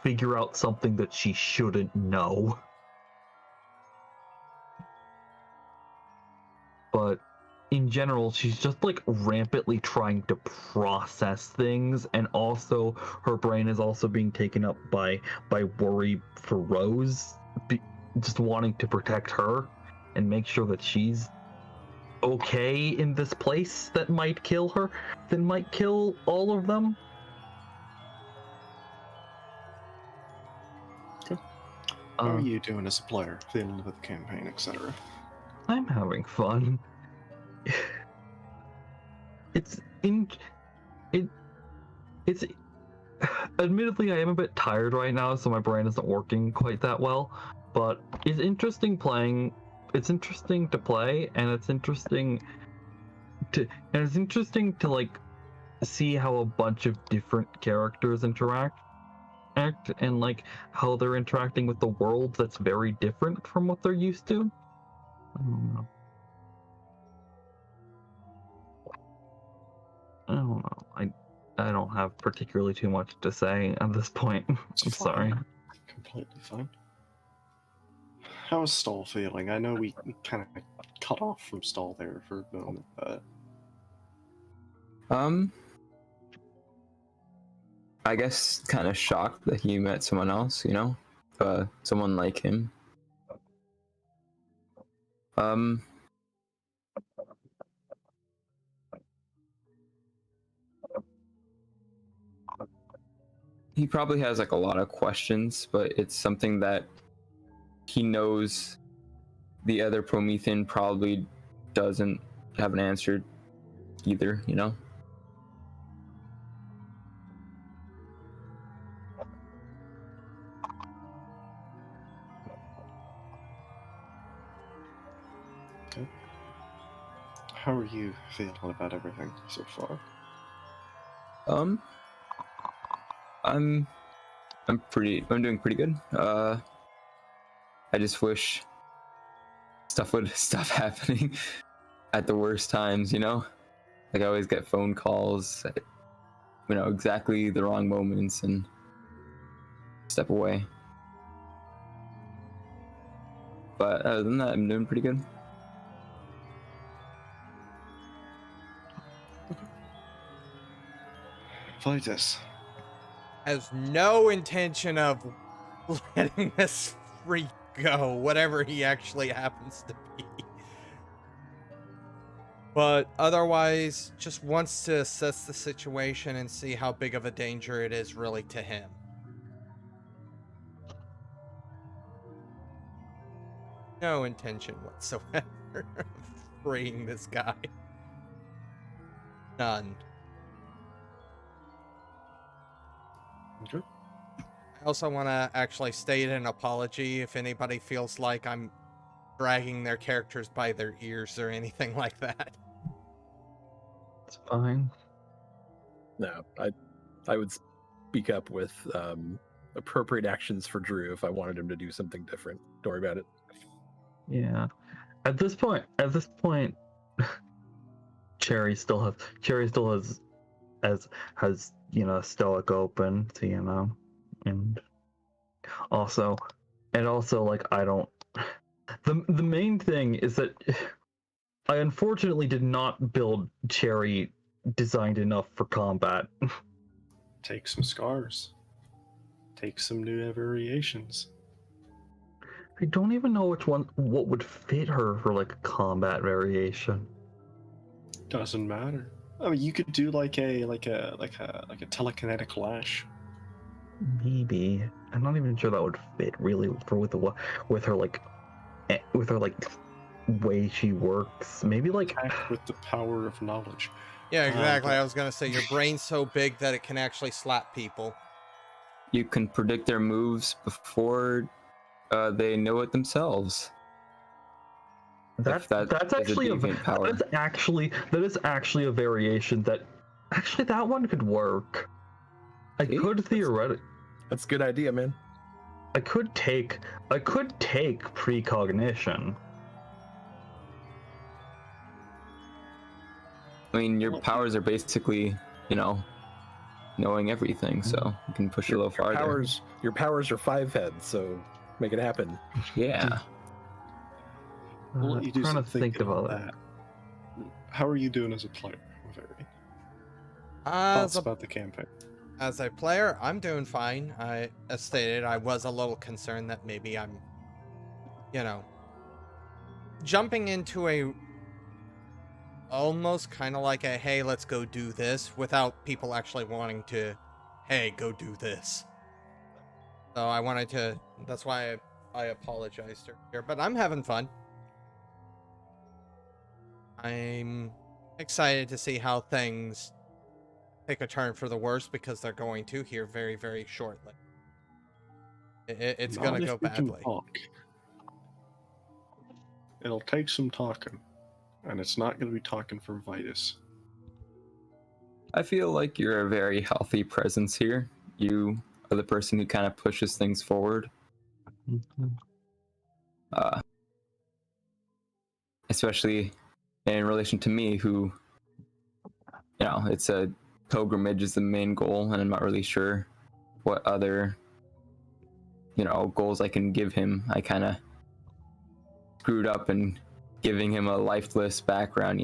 figure out something that she shouldn't know. But in general, she's just like rampantly trying to process things, and also her brain is also being taken up by worry for Rose, just wanting to protect her and make sure that she's okay in this place that might kill her, that might kill all of them.
Okay. How are you doing as a player, feeling with the campaign, etc.?
I'm having fun. It's admittedly I am a bit tired right now, so my brain isn't working quite that well, but it's interesting playing. It's interesting to play, and it's interesting to like see how a bunch of different characters interact and like how they're interacting with the world that's very different from what they're used to. I don't know. I don't have particularly too much to say at this point. I'm sorry.
Completely fine. How is Stahl feeling? I know we kind of cut off from Stahl there for a moment, but...
I guess kind of shocked that he met someone else, you know? Someone like him. He probably has like a lot of questions, but it's something that he knows the other Promethean probably doesn't have an answer either, you know?
Okay. How are you feeling about everything so far?
I'm doing pretty good. I just wish stuff would stop happening at the worst times, you know? Like I always get phone calls at, you know, exactly the wrong moments and step away. But other than that, I'm doing pretty good.
Vitus.
Has no intention of letting this freak go, whatever he actually happens to be. But otherwise, just wants to assess the situation and see how big of a danger it is really to him. No intention whatsoever of freeing this guy. None.
Okay.
I also want to actually state an apology if anybody feels like I'm dragging their characters by their ears or anything like that.
It's fine.
No, I would speak up with appropriate actions for Drew if I wanted him to do something different. Don't worry about it.
Yeah. At this point, Cherry still has you know, Stoic open, so, you know, and also like I don't. The main thing is that I unfortunately did not build Cherry designed enough for combat.
Take some scars. Take some new variations.
I don't even know what would fit her for like a combat variation.
Doesn't matter. I mean, you could do like a telekinetic lash.
Maybe. I'm not even sure that would fit really with her way she works. Maybe like
Act with the power of knowledge.
Yeah, exactly.
but-
I was gonna say your brain's so big that it can actually slap people.
You can predict their moves before they know it themselves.
that's
that is a
actually
deviant power.
that is actually a variation that actually that one could work. I
See?
could theoretically.
That's a good idea, man.
I could take precognition.
I mean, your powers are basically, knowing everything, so you can push it a little farther.
Your powers are 5 heads, so make it happen.
Yeah.
We'll let you do
trying
some
to think
thinking on
about
that. How are you doing as a player? Wyverian?
As
Thoughts
a,
about the campaign?
as a player, I'm doing fine. As stated, I was a little concerned that maybe I'm, jumping into a almost kind of like a, hey, let's go do this, without people actually wanting to, hey, go do this. So I wanted to, that's why I apologized earlier, but I'm having fun. I'm excited to see how things take a turn for the worse, because they're going to here very, very shortly. It's
Not
going to
if
go
we can
badly.
talk. It'll take some talking, and it's not going to be talking from Vitus.
I feel like you're a very healthy presence here. You are the person who kind of pushes things forward. Especially in relation to me, who, it's a pilgrimage is the main goal, and I'm not really sure what other, goals I can give him. I kind of screwed up in giving him a lifeless background,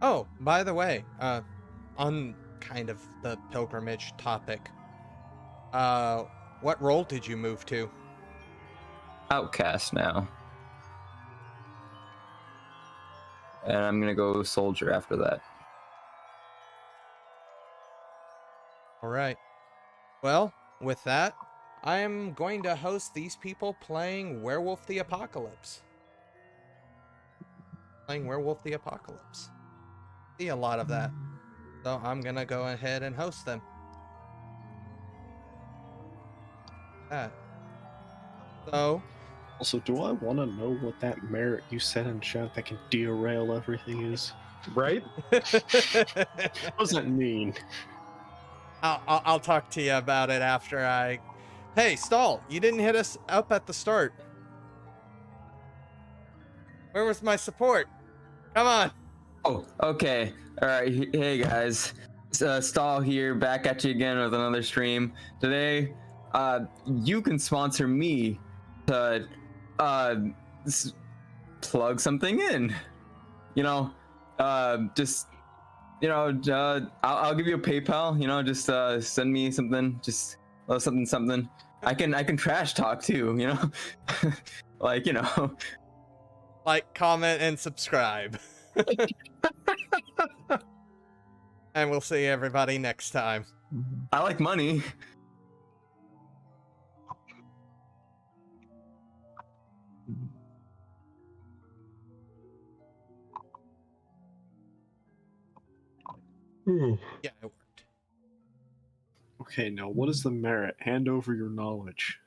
Oh, by the way, on kind of the pilgrimage topic, what role did you move to?
Outcast now. And I'm gonna go soldier after that.
All right. Well, with that, I am going to host these people playing Werewolf the Apocalypse. See a lot of that. So I'm going to go ahead and host them. So,
Also, do I want to know what that merit you said in chat that can derail everything is?
Right?
What does that mean?
I'll talk to you about it after I... Hey, Stahl, you didn't hit us up at the start. Where was my support? Come on.
Oh, okay. All right. Hey guys, Stahl here, back at you again with another stream. Today, you can sponsor me to plug something in. I'll give you a PayPal. Just send me something. Just something. I can trash talk too. Like
Like, comment, and subscribe. And we'll see everybody next time.
I like money.
Yeah, it worked.
Okay, now what is the merit? Hand over your knowledge.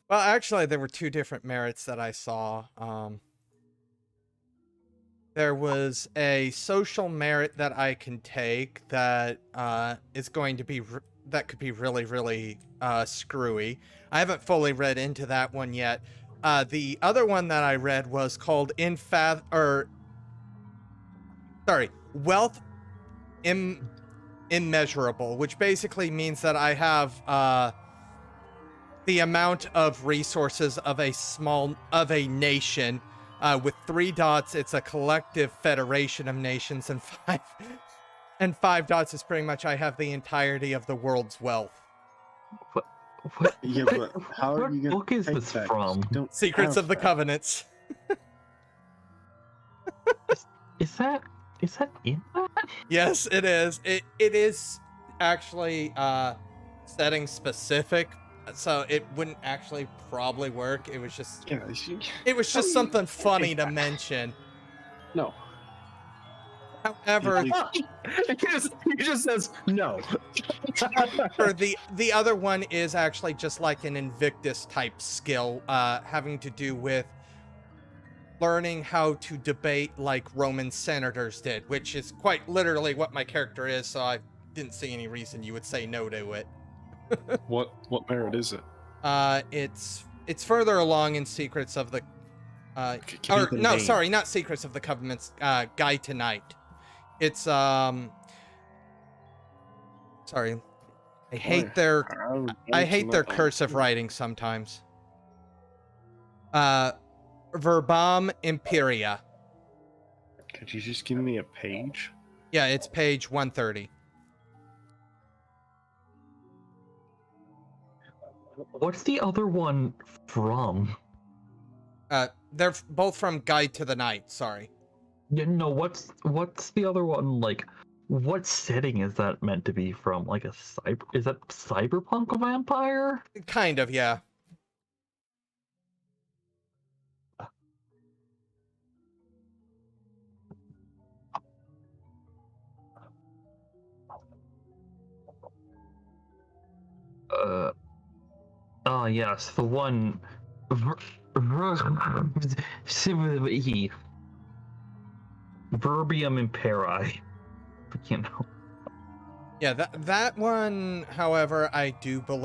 Well, actually, there were two different merits that I saw. There was a social merit that I can take that is going to be that could be really, really screwy. I haven't fully read into that one yet. The other one that I read was called Wealth Immeasurable, which basically means that I have the amount of resources of a nation. With 3 dots, it's a collective federation of nations, and 5 dots is pretty much I have the entirety of the world's wealth.
What?
Yeah, but how are
What
you going
book
to
is
take
this
that?
from?
You don't
Secrets
have
of the
that.
Covenants.
Is that Is that in that?
Yes, it is. It is actually setting specific, so it wouldn't actually probably work. It was just
Yeah,
it was
how
just
do you
something funny
take
to
that?
mention.
No.
However,
He just says no.
for the other one is actually just like an Invictus type skill, having to do with learning how to debate like Roman senators did, which is quite literally what my character is, so I didn't see any reason you would say no to it.
What merit is it?
It's further along in Secrets of the
Give me
or
the
no,
name.
sorry, not Secrets of the Covenant's Guide to Night. It's sorry. I hate their cursive writing sometimes. Verbum Imperia.
Could you just give me a page?
Yeah, it's page 130.
What's the other one from?
They're both from Guide to the Night, sorry.
Yeah, no, what's the other one like? What setting is that meant to be from? Like a is that cyberpunk vampire?
Kind of, yeah.
Yes, the one. Verbium Imperi. You know.
Yeah, that one, however, I do believe